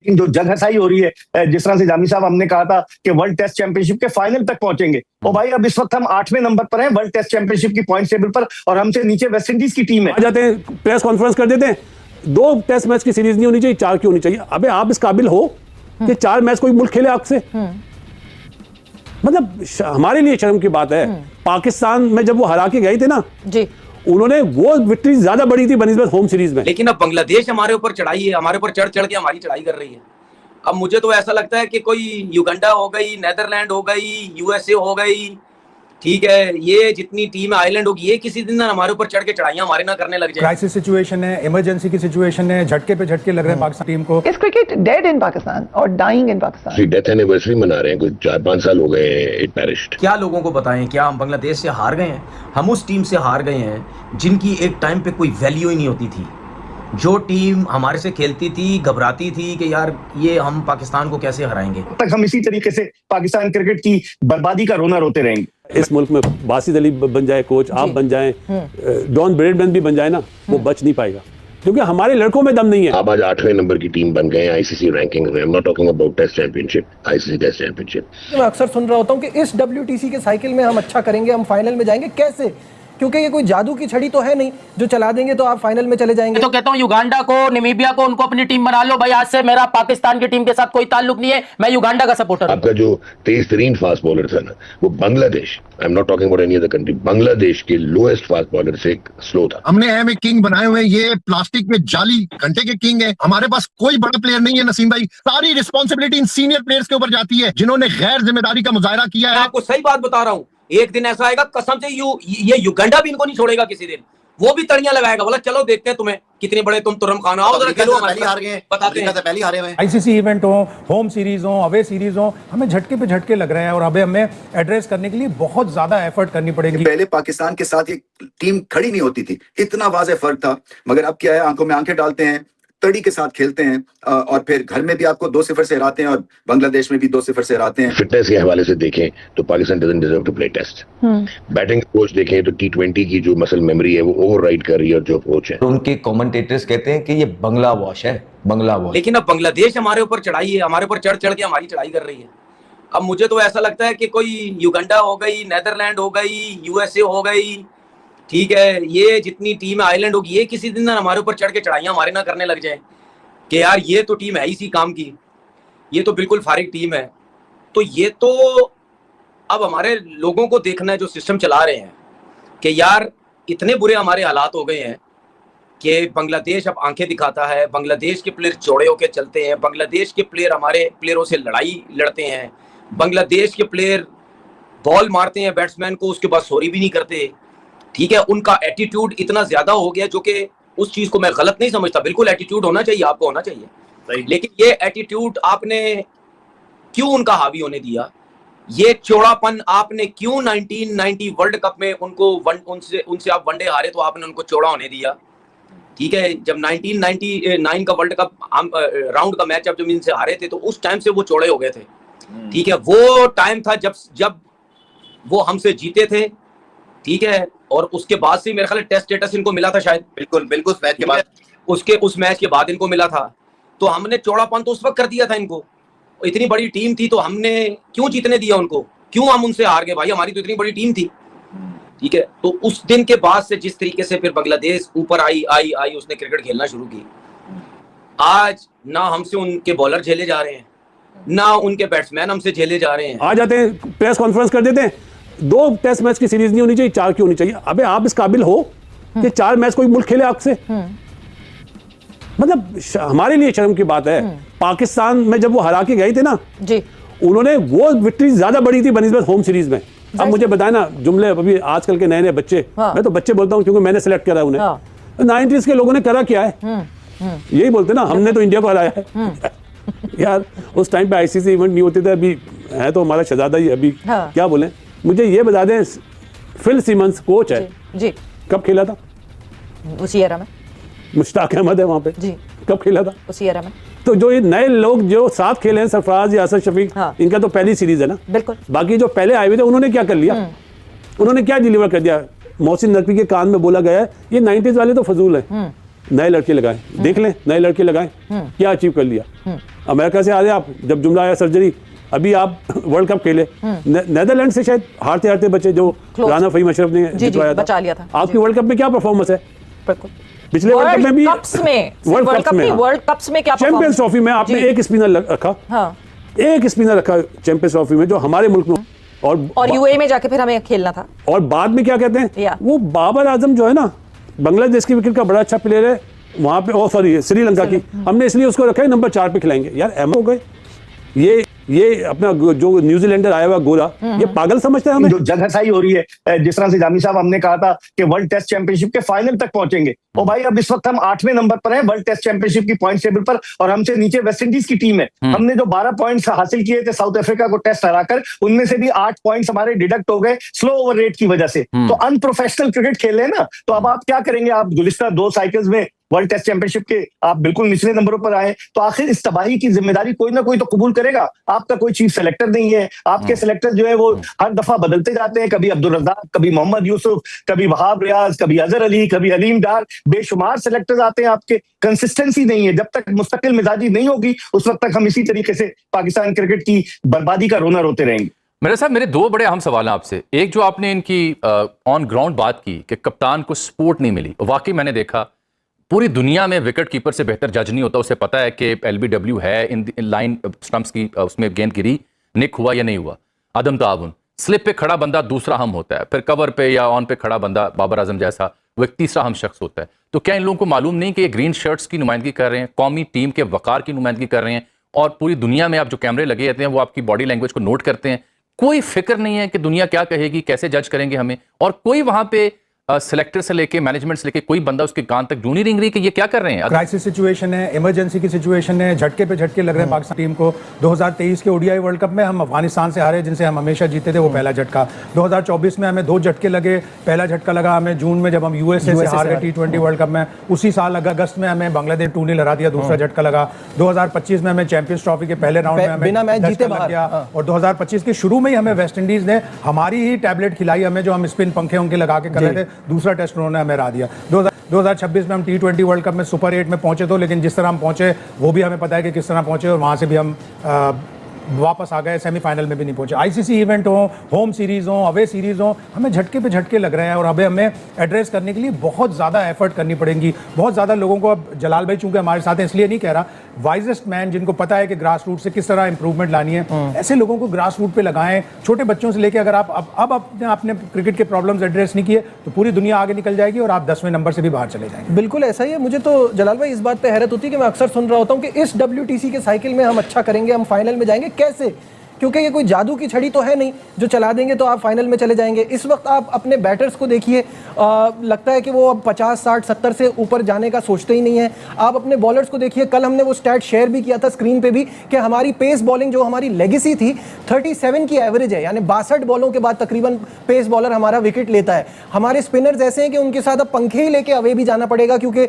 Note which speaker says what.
Speaker 1: जो जगहसाई हो रही है, जिस तरह से जामी साहब हमने कहा था कि वर्ल्ड टेस्ट चैंपियनशिप के फाइनल तक पहुंचेंगे, और भाई अब इस वक्त हम 8वें नंबर पर हैं वर्ल्ड टेस्ट चैंपियनशिप की पॉइंट टेबल पर, और हमसे नीचे वेस्ट इंडीज की टीम है।
Speaker 2: आ जाते हैं, प्रेस कॉन्फ्रेंस कर देते हैं, 2 टेस्ट मैच की सीरीज नहीं होनी चाहिए, 4 की होनी चाहिए। अबे आप इस काबिल हो कि 4 मैच कोई मुल्क खेले आपसे? मतलब हमारे लिए शर्म की बात है। पाकिस्तान में जब वो हरा के गए थे ना जी, उन्होंने वो विक्ट्री ज्यादा बड़ी थी बनिस्बत होम सीरीज में।
Speaker 3: लेकिन अब बांग्लादेश हमारे ऊपर चढ़ाई है, हमारे ऊपर चढ़ चढ़ के हमारी चढ़ाई कर रही है। अब मुझे तो ऐसा लगता है कि कोई युगांडा हो गई, नेदरलैंड हो गई, यूएसए हो गई, ठीक है, ये जितनी टीम आइलैंड होगी, ये किसी दिन ना हमारे ऊपर चढ़ के चढ़ाइयां हमारे ना करने लग जाए।
Speaker 4: क्राइसिस सिचुएशन है, इमरजेंसी की सिचुएशन है, झटके पे झटके लग रहे हैं पाकिस्तान टीम को।
Speaker 5: Is cricket dead in Pakistan और dying in Pakistan?
Speaker 6: Death anniversary मना रहे हैं, कुछ 4-5 साल हो गए इट पेरिश्ड।
Speaker 3: क्या लोगों को बताएं, क्या हम बांग्लादेश से हार गए हैं? हम उस टीम से हार गए हैं जिनकी एक टाइम पे कोई वैल्यू ही नहीं होती थी। जो टीम हमारे से खेलती थी, घबराती थी कि यार ये हम पाकिस्तान को कैसे हराएंगे।
Speaker 1: तक हम इसी तरीके से पाकिस्तान क्रिकेट की बर्बादी का रोना रोते रहेंगे।
Speaker 2: इस मुल्क में बासित अली बन जाए कोच, आप बन जाएं, डॉन ब्रेडमैन भी बन जाए ना, वो बच नहीं पाएगा, क्योंकि हमारे लड़कों में दम नहीं है।
Speaker 6: आप आज 8वें नंबर की टीम बन गए आईसीसी रैंकिंग में। I am not talking about test championship, ICC test championship.
Speaker 7: मैं अक्सर सुन रहा होता हूं कि इस WTC के साइकिल में हम अच्छा करेंगे, हम फाइनल में जाएंगे। कैसे? क्योंकि ये कोई जादू की छड़ी तो है नहीं जो चला देंगे तो आप फाइनल में चले जाएंगे।
Speaker 8: तो कहता हूं युगांडा को, नामीबिया को, उनको अपनी टीम बना लो भाई। आज से मेरा पाकिस्तान की टीम के साथ कोई ताल्लुक नहीं है, मैं युगांडा का सपोर्टर हूं।
Speaker 6: आपका जो तेज तरीन फास्ट बॉलर था ना, वो बांग्लादेश, आई am not talking about any other country, Bangladesh के लोएस्ट फास्ट बॉलर से स्लो था।
Speaker 9: हमने हमें किंग बनाए हुए, ये प्लास्टिक में जाली घंटे के किंग है। हमारे पास कोई बड़ा प्लेयर नहीं है नसीम भाई, सारी रिस्पॉन्सिबिलिटी इन सीनियर प्लेयर्स के ऊपर जाती है जिन्होंने गैर जिम्मेदारी का मुजाहरा किया है।
Speaker 3: आपको सही बात बता रहा हूं, एक दिन ऐसा आएगा कसम से ये युगांडा भी इनको नहीं छोड़ेगा किसी दिन, वो भी तड़ियां लगाएगा, बोला चलो देखते हैं तुम्हें कितने बड़े तुम तुरम खान आओ जरा खेलो, हमारे हार गए बताते हैं, पहले हारे हुए।
Speaker 4: आईसीसी इवेंट हो, होम सीरीज हो, अवे सीरीज हो, हमें झटके पे झटके लग रहे हैं और अबे हमें एड्रेस करने के लिए बहुत ज्यादा एफर्ट करनी पड़ेगी।
Speaker 10: पहले पाकिस्तान के साथ ये टीम खड़ी नहीं होती थी, इतना वाज़ेह फर्क था, मगर अब क्या है, आंखों में आंखें डालते हैं, तड़ी के साथ खेलते हैं और फिर घर में भी आपको 2-0 से हराते हैं और बांग्लादेश में भी 2-0 से हराते हैं।
Speaker 6: फिटनेस के हवाले से देखें तो Pakistan doesn't deserve to play test. Batting approach देखें तो T20 की जो मसल मेमोरी है वो ओवरराइड कर रही है, और जो अप्रोच है,
Speaker 11: उनके कमेंटेटर्स कहते हैं कि ये बंगला वॉश है, बंगला वॉश।
Speaker 3: लेकिन अब बांग्लादेश हमारे ऊपर चढ़ाई है, हमारे ऊपर चढ़ चढ़ के हमारी चढ़ाई कर रही है। अब मुझे तो ऐसा लगता है कि कोई युगांडा हो गई, नेदरलैंड हो गई, यूएसए हो गई, ठीक है, ये जितनी टीम आइलैंड होगी, ये किसी दिन ना हमारे ऊपर चढ़ के चढ़ाइयां हमारे ना करने लग जाए कि यार ये तो टीम है इसी काम की, ये तो बिल्कुल फारिग टीम है। तो ये तो अब हमारे लोगों को देखना है जो सिस्टम चला रहे हैं कि यार इतने बुरे हमारे हालात हो गए हैं कि बांग्लादेश अब आंखें दिखाता है, बांग्लादेश के प्लेयर चौड़े होकर चलते हैं, बांग्लादेश के प्लेयर हमारे प्लेयरों से लड़ाई लड़ते हैं, बांग्लादेश के प्लेयर बॉल मारते हैं बैट्समैन को, उसके बाद सॉरी भी नहीं करते, ठीक है। उनका एटीट्यूड इतना ज्यादा हो गया, जो कि उस चीज को मैं गलत नहीं समझता, बिल्कुल एटीट्यूड होना चाहिए, आपको होना चाहिए, लेकिन ये एटीट्यूड आपने क्यों उनका हावी होने दिया? ये चौड़ापन आपने क्यों 1990 वर्ल्ड कप में उनको उनसे आप वनडे हारे तो आपने उनको चौड़ा होने दिया, ठीक है। जब 1999 का वर्ल्ड कप राउंड का मैच जब इनसे हारे थे तो उस टाइम से वो चौड़े हो गए थे, ठीक है। वो टाइम था जब वो हमसे जीते थे, ठीक है, और उसके बाद से मेरे ख्याल टेस्ट स्टेटस इनको मिला था शायद, बिल्कुल मैच के बाद, उस मैच के बाद इनको मिला था। तो हमने चौड़ापन तो उस वक्त कर दिया था इनको, इतनी बड़ी टीम थी तो हमने क्यों जीतने दिया उनको, क्यों हम उनसे हार गए भाई, हमारी तो इतनी बड़ी टीम थी, ठीक है। तो उस दिन के बाद से जिस तरीके से फिर बांग्लादेश ऊपर आई उसने क्रिकेट खेलना शुरू की, आज ना हमसे उनके बॉलर झेले जा रहे हैं, ना उनके बैट्समैन हमसे झेले जा रहे हैं।
Speaker 2: आ जाते हैं, प्रेस कॉन्फ्रेंस कर देते हैं, 2 टेस्ट मैच की सीरीज नहीं होनी चाहिए, 4 की होनी चाहिए। अबे आप इस काबिल हो कि 4 मैच कोई मुल्क खेले आपसे? मतलब हमारे लिए शर्म की बात है। पाकिस्तान में जब वो हरा के गए थे ना जी, उन्होंने वो विक्ट्री ज्यादा बड़ी थी बनिस्बत होम सीरीज में। अब मुझे बताए ना जुमले, अभी आजकल के नए बच्चे, मैं तो बच्चे बोलता हूँ क्योंकि मैंने सेलेक्ट करा उन्हें, 90s के लोगों ने करा क्या है, यही बोलते ना, हमने तो इंडिया को हराया है। यार उस टाइम पे आईसीसी इवेंट नहीं होते थे, अभी है तो हमारा शहजादा ही, अभी क्या बोले। मुझे ये बता दें, फिल सिमंस कोच है जी, कब खेला था
Speaker 5: उसी एरा में?
Speaker 2: मुश्ताक अहमद है वहां पे जी, कब खेला था
Speaker 5: उसी एरा में?
Speaker 2: तो जो ये नए लोग जो साथ खेले हैं, सरफराज, यासर शफीक, इनका तो पहली सीरीज है ना, बिल्कुल। बाकी जो पहले आए हुए थे उन्होंने क्या कर लिया, उन्होंने क्या डिलीवर कर दिया? मोहसिन नकवी के कान में बोला गया है ये 90s वाले तो फजूल है, नए लड़के लगाए, देख लें नए लड़के लगाए, क्या अचीव कर लिया। अमेरिका से आ रहे आप, जब जुमला आया सर्जरी, अभी आप वर्ल्ड कप खेले, नेदरलैंड से शायद हारते हारते बचे, जो राना फहीम अशरफ ने जितवाया था,
Speaker 5: बचा लिया था।
Speaker 2: आपकी वर्ल्ड कप में क्या परफॉर्मेंस है? पिछले वर्ल्ड कप में भी,
Speaker 5: वर्ल्ड कप्स में क्या
Speaker 2: चैंपियंस ट्रॉफी में आपने एक स्पिनर रखा, एक स्पिनर रखा चैंपियंस ट्रॉफी में, जो हमारे मुल्क में,
Speaker 5: और यूएई में जाके फिर हमें खेलना था।
Speaker 2: और बाद में क्या कहते हैं, वो बाबर आजम जो है ना, बांग्लादेश की विकेट का बड़ा अच्छा प्लेयर है वहां पे, सॉरी श्रीलंका की, हमने इसलिए उसको रखा है नंबर 4 पे खिलाएंगे। यार हो गए ये अपना जो न्यूजीलैंडर आया हुआ गोरा, ये पागल समझते हैं हमें।
Speaker 1: जो जगहसाई हो रही है, जिस तरह से जामी साहब हमने कहा था कि वर्ल्ड टेस्ट चैंपियनशिप के फाइनल तक पहुंचेंगे, और भाई अब इस वक्त हम 8वें नंबर पर हैं वर्ल्ड टेस्ट चैंपियनशिप की पॉइंट टेबल पर, और हमसे नीचे वेस्ट इंडीज की टीम है। हमने जो 12 पॉइंट्स हासिल किए थे साउथ अफ्रीका को टेस्ट हराकर, उनमें से भी 8 पॉइंट्स हमारे डिडक्ट हो गए स्लो ओवर रेट की वजह से। तो अनप्रोफेशनल क्रिकेट खेल रहे हैं ना, तो अब आप क्या करेंगे? आप गुज़िश्ता 2 साइकिल्स में वर्ल्ड टेस्ट चैंपियनशिप के आप बिल्कुल निचले नंबरों पर आए, तो आखिर इस तबाही की जिम्मेदारी कोई ना कोई तो कबूल करेगा। आपका कोई चीफ सेलेक्टर नहीं है, आपके सेलेक्टर जो है वो हर दफा बदलते जाते हैं, कभी अब्दुल रज़ाक, कभी मोहम्मद यूसुफ, कभी वहाब रियाज, कभी अजहर अली, कभी हलीम डार, बेशुमार सेलेक्टर्स आते हैं आपके, कंसिस्टेंसी नहीं है। जब तक मुस्तकिल मिजाजी नहीं होगी, उस वक्त तक हम इसी तरीके से पाकिस्तान क्रिकेट की बर्बादी का रोना रोते रहेंगे।
Speaker 12: मेरे साहब, मेरे 2 बड़े अहम सवाल हैं आपसे। एक, जो आपने इनकी ऑन ग्राउंड बात की कि कप्तान को सपोर्ट नहीं मिली, वाकई मैंने देखा पूरी दुनिया में विकेट कीपर से बेहतर जज नहीं होता, उसे पता है कि LBW है, इन लाइन स्टंप्स की उसमें गेंद गिरी, निक हुआ या नहीं हुआ, अदम ताउन, स्लिप पे खड़ा बंदा दूसरा हम होता है, फिर कवर पे या ऑन पे खड़ा बंदा बाबर आजम जैसा वो एक तीसरा हम शख्स होता है। तो क्या इन लोगों को मालूम नहीं कि ये ग्रीन शर्ट्स की नुमाइंदगी कर रहे हैं, कौमी टीम के वकार की नुमाइंदगी कर रहे हैं, और पूरी दुनिया में आप जो कैमरे लगे रहते हैं वो आपकी बॉडी लैंग्वेज को नोट करते हैं। कोई फिक्र नहीं है कि दुनिया क्या कहेगी, कैसे जज करेंगे हमें, और कोई वहां पे सेलेक्टर से लेके मैनेजमेंट से लेके कोई बंदा उसके कान तक जू नहीं रिंग रही कि ये क्या कर रहे हैं।
Speaker 4: क्राइसिस सिचुएशन है, इमरजेंसी की सिचुएशन है, झटके पे झटके लग रहे हैं पाकिस्तान टीम को। 2023 के ओडीआई वर्ल्ड कप में हम अफगानिस्तान से हारे, जिनसे हम हमेशा जीते थे, वो पहला झटका। 2024 में हमें 2 झटके लगे। पहला झटका लगा हमें जून में, जब हम यूएसए से हार गए T20 वर्ल्ड कप में। उसी साल अगस्त में हमें बांग्लादेश 2-0 हरा दिया, दूसरा झटका लगा। 2025 में हमें चैंपियंस ट्रॉफी के पहले राउंड में हमें बिना मैच जीते लग गया, और 2025 के शुरू में ही हमें वेस्ट इंडीज ने हमारी ही टैबलेट खिलाई हमें, जो हम स्पिन पंखे उनके लगा के कर रहे थे, दूसरा टेस्ट उन्होंने हमें हरा दिया। 2026 में हम T20 वर्ल्ड कप में सुपर 8 में पहुंचे तो, लेकिन जिस तरह हम पहुंचे वो भी हमें पता है कि किस तरह पहुंचे, और वहां से भी हम वापस आ गए, सेमीफाइनल में भी नहीं पहुंचे। आईसीसी इवेंट हो, होम सीरीज हो, अवे सीरीज हो, हमें झटके पे झटके लग रहे हैं, और हमें एड्रेस करने के लिए बहुत ज़्यादा एफर्ट करनी पड़ेगी। बहुत ज़्यादा लोगों को, अब जलाल भाई चूंकि हमारे साथ हैं इसलिए नहीं कह रहा, वाइजेस्ट मैन जिनको पता है कि ग्रास रूट से किस तरह इंप्रूवमेंट लानी है, ऐसे लोगों को ग्रास रूट पे लगाएं। छोटे बच्चों से लेकर, अगर आप अब आपने क्रिकेट के प्रॉब्लम्स एड्रेस नहीं किए तो पूरी दुनिया आगे निकल जाएगी और आप 10वें नंबर से भी बाहर चले जाएंगे।
Speaker 7: बिल्कुल ऐसा ही है। मुझे तो जलाल भाई इस बात पे हैरत होती है कि मैं अक्सर सुन रहा होता हूँ कि इस WTC के साइकिल में हम अच्छा करेंगे, हम फाइनल में जाएंगे। कैसे? क्योंकि ये कोई जादू की छड़ी तो है नहीं जो चला देंगे तो आप फाइनल में चले जाएंगे। इस वक्त आप अपने बैटर्स को देखिए, लगता है कि वो अब 50, 60, 70 से ऊपर जाने का सोचते ही नहीं है। आप अपने बॉलर्स को देखिए, कल हमने वो स्टैट शेयर भी किया था स्क्रीन पे भी कि हमारी पेस बॉलिंग जो हमारी लेगेसी थी 37 की एवरेज है, यानी 62 बॉलों के बाद तकरीबन पेस बॉलर हमारा विकेट लेता है। हमारे स्पिनर्स ऐसे हैं कि उनके साथ अब पंखे ही लेके अवे भी जाना पड़ेगा, क्योंकि